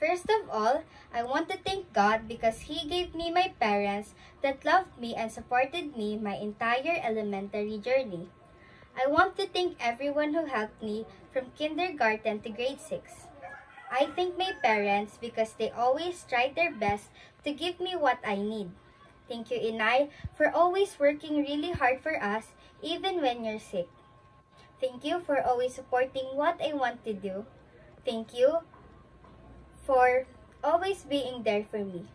First of all, I want to thank God because He gave me my parents that loved me and supported me my entire elementary journey. I want to thank everyone who helped me from kindergarten to grade 6. I thank my parents because they always tried their best to give me what I need. Thank you, Inay, for always working really hard for us even when you're sick. Thank you for always supporting what I want to do. Thank you for always being there for me.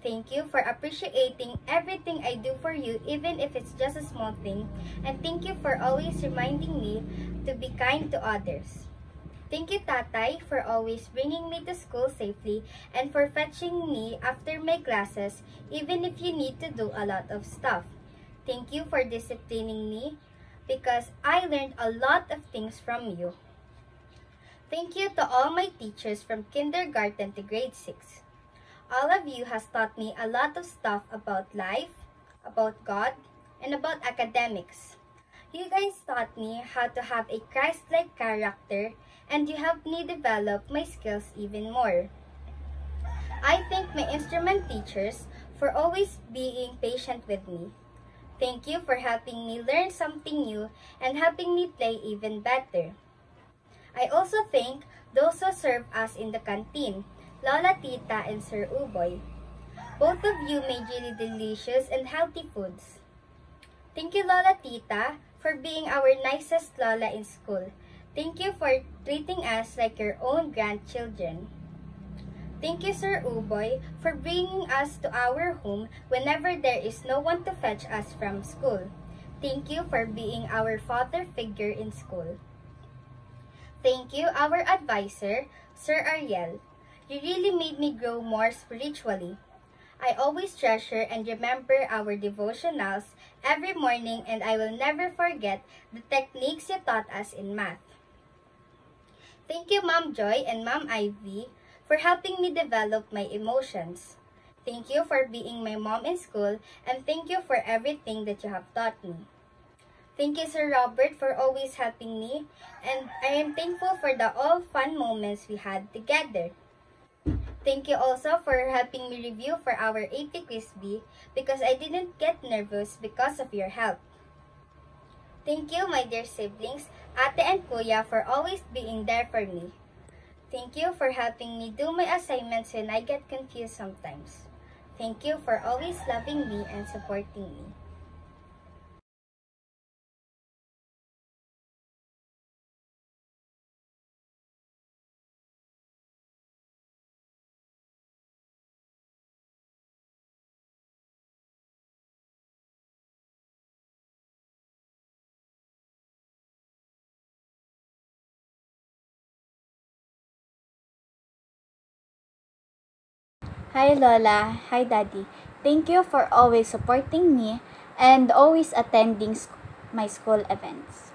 Thank you for appreciating everything I do for you, even if it's just a small thing. And thank you for always reminding me to be kind to others. Thank you, Tatay, for always bringing me to school safely and for fetching me after my classes, even if you need to do a lot of stuff. Thank you for disciplining me because I learned a lot of things from you. Thank you to all my teachers from kindergarten to grade 6. All of you has taught me a lot of stuff about life, about God, and about academics. You guys taught me how to have a Christ-like character, and you helped me develop my skills even more. I thank my instrument teachers for always being patient with me. Thank you for helping me learn something new and helping me play even better. I also thank those who serve us in the canteen, Lola Tita and Sir Uboy. Both of you made really delicious and healthy foods. Thank you, Lola Tita, for being our nicest Lola in school. Thank you for treating us like your own grandchildren. Thank you, Sir Uboy, for bringing us to our home whenever there is no one to fetch us from school. Thank you for being our father figure in school. Thank you, our advisor, Sir Ariel. You really made me grow more spiritually. I always treasure and remember our devotionals every morning, and I will never forget the techniques you taught us in math. Thank you, Ma'am Joy and Ma'am Ivy, for helping me develop my emotions. Thank you for being my mom in school, and thank you for everything that you have taught me. Thank you, Sir Robert, for always helping me, and I am thankful for the all fun moments we had together. Thank you also for helping me review for our AP Quiz B because I didn't get nervous because of your help. Thank you, my dear siblings, Ate and Kuya, for always being there for me. Thank you for helping me do my assignments when I get confused sometimes. Thank you for always loving me and supporting me. Hi Lola, hi Daddy. Thank you for always supporting me and always attending my school events.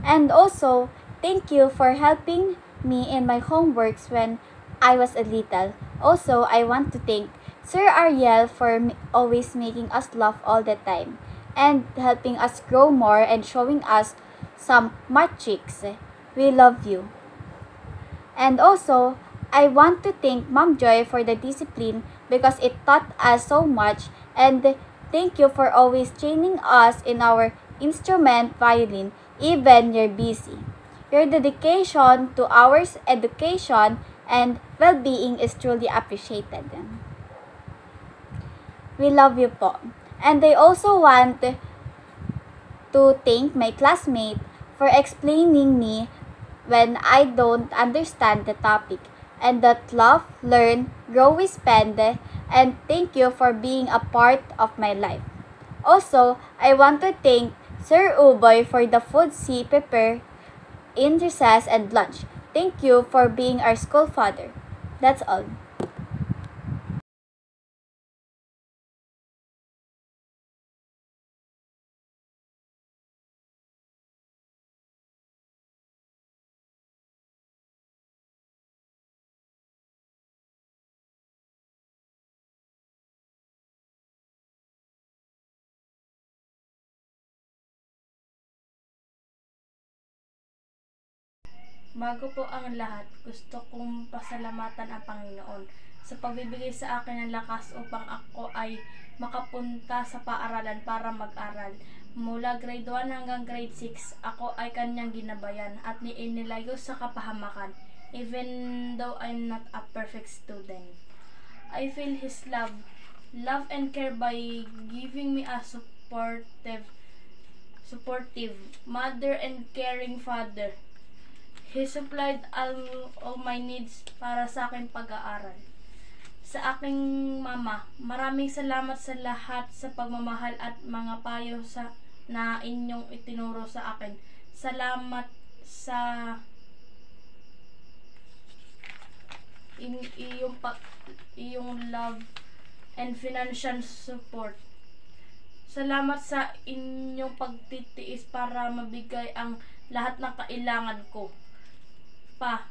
And also, thank you for helping me in my homeworks when I was a little. Also, I want to thank Sir Ariel for always making us laugh all the time and helping us grow more and showing us some math tricks. We love you. And also, I want to thank Mom Joy for the discipline because it taught us so much, and thank you for always training us in our instrument violin even you're busy. Your dedication to our education and well-being is truly appreciated. We love you po. And I also want to thank my classmate for explaining me when I don't understand the topic, and that love, learn, grow, we spend, and thank you for being a part of my life. Also, I want to thank Sir Uboy for the food he prepared in recess and lunch. Thank you for being our school father. That's all. Bago po ang lahat, gusto kong pasalamatan ang Panginoon sa pagbibigay sa akin ng lakas upang ako ay makapunta sa paaralan para mag-aral. Mula grade 1 hanggang grade 6, ako ay kanyang ginabayan at inilayo sa kapahamakan, even though I'm not a perfect student. I feel His love and care by giving me a supportive mother and caring father. He supplied all my needs para sa aking pag-aaral. Sa aking mama, maraming salamat sa lahat sa pagmamahal at mga payo na inyong itinuro sa akin. Salamat sa iyong love and financial support. Salamat sa inyong pagtitiis para mabigay ang lahat ng kailangan ko.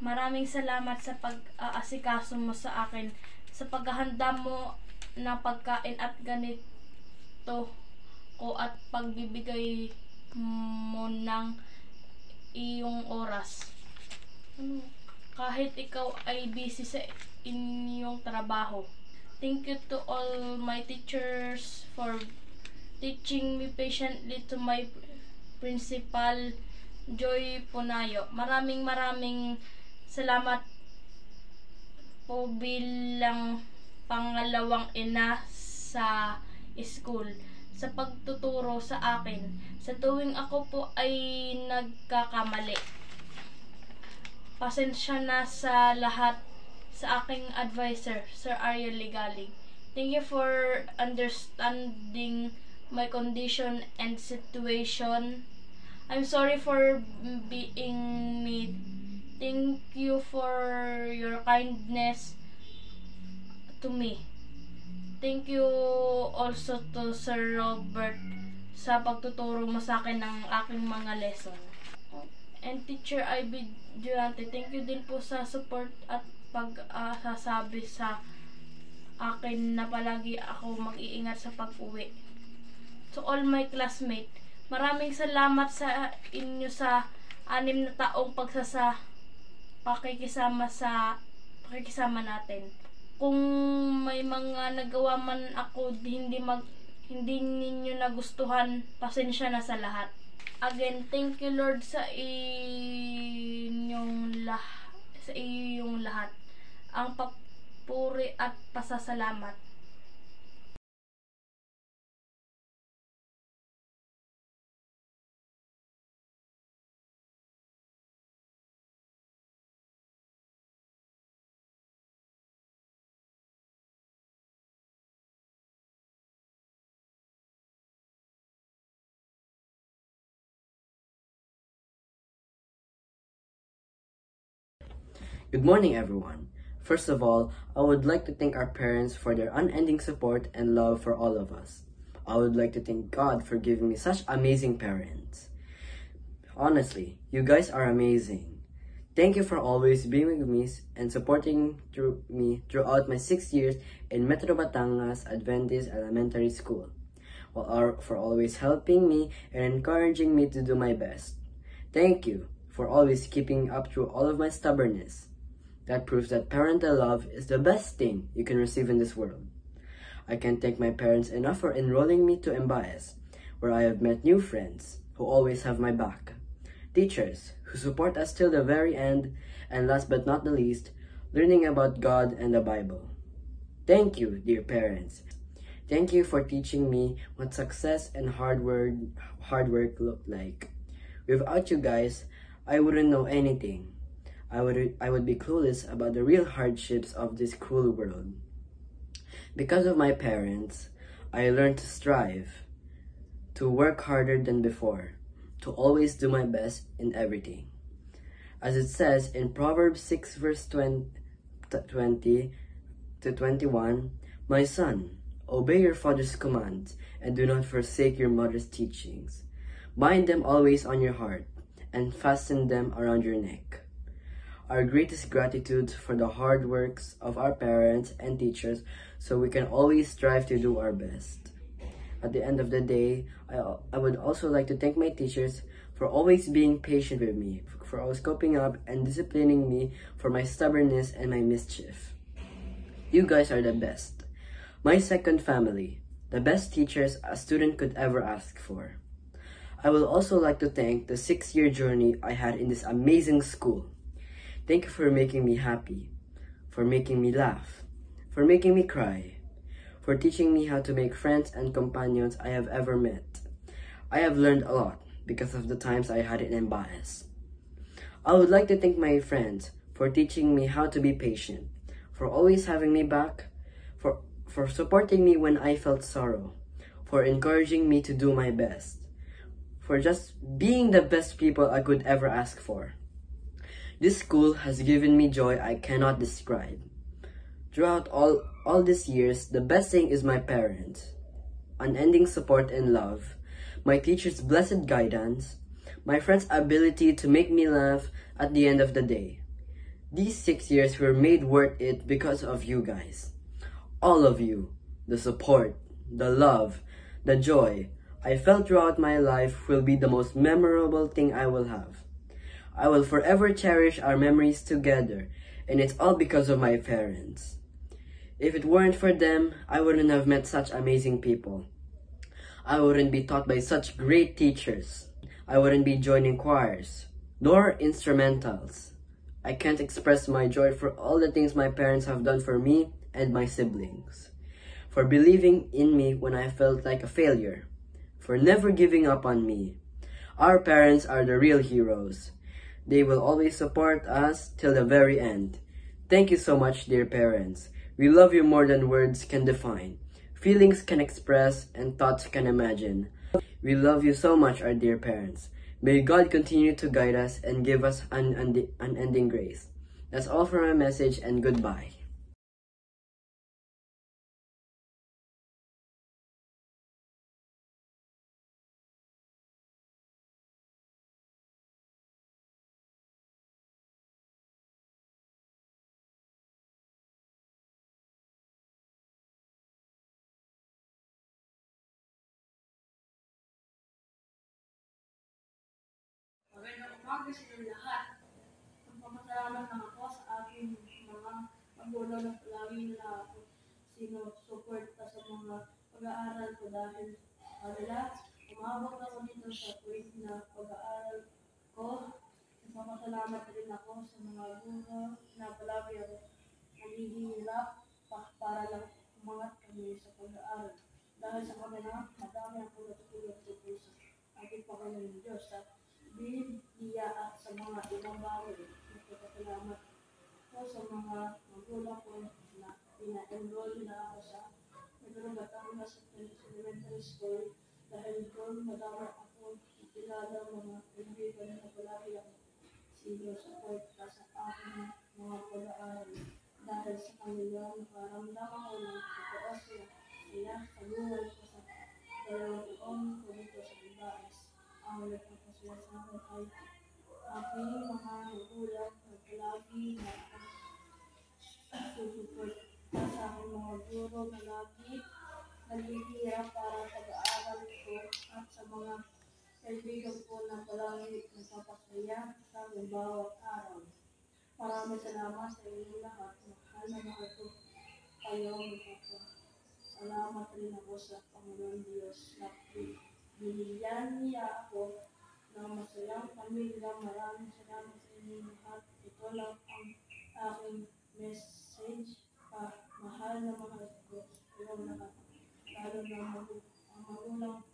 Maraming salamat sa pag-aasikaso mo sa akin, sa paghahanda mo ng pagkain at ganito ko at pagbibigay mo ng iyong oras. Kahit ikaw ay busy sa inyong trabaho. Thank you to all my teachers for teaching me patiently, to my principal, Joy Punayo. Maraming salamat po bilang pangalawang ina sa school sa pagtuturo sa akin sa tuwing ako po ay nagkakamali. Pasensya na sa lahat sa aking advisor, Sir Ariel Ligalig. Thank you for understanding my condition and situation. I'm sorry for being me. Thank you for your kindness to me. Thank you also to Sir Robert sa pagtuturo mo sa akin ng aking mga lesson. And Teacher Ivy Durante, thank you din po sa support at pagsasabi sa akin na palagi ako mag-iingat sa pag-uwi. To all my classmates, maraming salamat sa inyo sa 6 na taong pakikisama natin. Kung may mga nagawa man ako hindi ninyo nagustuhan, pasensya na sa lahat. Again, thank you Lord sa iyong lahat. Ang papuri at pasasalamat. Good morning, everyone. First of all, I would like to thank our parents for their unending support and love for all of us. I would like to thank God for giving me such amazing parents. Honestly, you guys are amazing. Thank you for always being with me and supporting me throughout my 6 years in Metro Batangas Adventist Elementary School, for always helping me and encouraging me to do my best. Thank you for always keeping up through all of my stubbornness. That proves that parental love is the best thing you can receive in this world. I can't thank my parents enough for enrolling me to MBAS, where I have met new friends who always have my back, teachers who support us till the very end, and last but not the least, learning about God and the Bible. Thank you, dear parents. Thank you for teaching me what success and hard work look like. Without you guys, I wouldn't know anything. I would be clueless about the real hardships of this cruel world. Because of my parents, I learned to strive, to work harder than before, to always do my best in everything. As it says in Proverbs 6 verse 20 to 21, "My son, obey your father's commands and do not forsake your mother's teachings. Bind them always on your heart and fasten them around your neck." Our greatest gratitude for the hard works of our parents and teachers, so we can always strive to do our best. At the end of the day, I would also like to thank my teachers for always being patient with me, for always coping up and disciplining me for my stubbornness and my mischief. You guys are the best. My second family, the best teachers a student could ever ask for. I would also like to thank the 6-year journey I had in this amazing school. Thank you for making me happy, for making me laugh, for making me cry, for teaching me how to make friends and companions I have ever met. I have learned a lot because of the times I had in Embaes. I would like to thank my friends for teaching me how to be patient, for always having me back, for supporting me when I felt sorrow, for encouraging me to do my best, for just being the best people I could ever ask for. This school has given me joy I cannot describe. Throughout all these years, the best thing is my parents, unending support and love, my teachers' blessed guidance, my friends' ability to make me laugh at the end of the day. These 6 years were made worth it because of you guys. All of you, the support, the love, the joy I felt throughout my life will be the most memorable thing I will have. I will forever cherish our memories together, and it's all because of my parents. If it weren't for them, I wouldn't have met such amazing people. I wouldn't be taught by such great teachers. I wouldn't be joining choirs, nor instrumentals. I can't express my joy for all the things my parents have done for me and my siblings. For believing in me when I felt like a failure. For never giving up on me. Our parents are the real heroes. They will always support us till the very end. Thank you so much, dear parents. We love you more than words can define. Feelings can express and thoughts can imagine. We love you so much, our dear parents. May God continue to guide us and give us unending grace. That's all for my message, and goodbye. Magandang umaga sa inyong lahat. Magpapasalamat lang ako sa aking mga magulang na palagi nila ako sinusuporta sa mga pag-aaral ko dahil kanila umabot ako dito sa point na pag-aaral ko. Nagpapasalamat rin ako sa mga guro na palagi ako nanghihirap para lang umangat kami sa pag-aaral. Dahil sa kanila, madami akong natutulog tungkol sa ating Panginoon Diyos sa Biblia at sa mga ibang bagay. Nagpapasalamat ko sa mga magulang ko na pina-enroll na ako sa Nagulong-Batangas Elementary School dahil doon madami ako ikilala mga kaibigan na palagi ako sinusupport sa aking mga pag-aaral. Dahil sa kanila, nakaramdam ako ng totoo sila sa buhay ko sa 2 taon ko dito sa Embaes. Ang nagpapasaya sa akin ay aking mga magulang na palagi na susuport sa aking mga guro na lagi naghihirap para sa pag-aaral ko at sa mga kaibigan ko na palagi nagpapasaya sa aking bawat araw. Maraming salamat sa inyo lahat. Mahal na mahal ko kayo. Salamat rin ako sa Panginoon Diyos na binigyan niya ako ng masayang pamilya. Maraming salamat sa inyo lahat. Ito lang ang aking message. Mahal na mahal ko kayo lahat. Lalo na ang magulang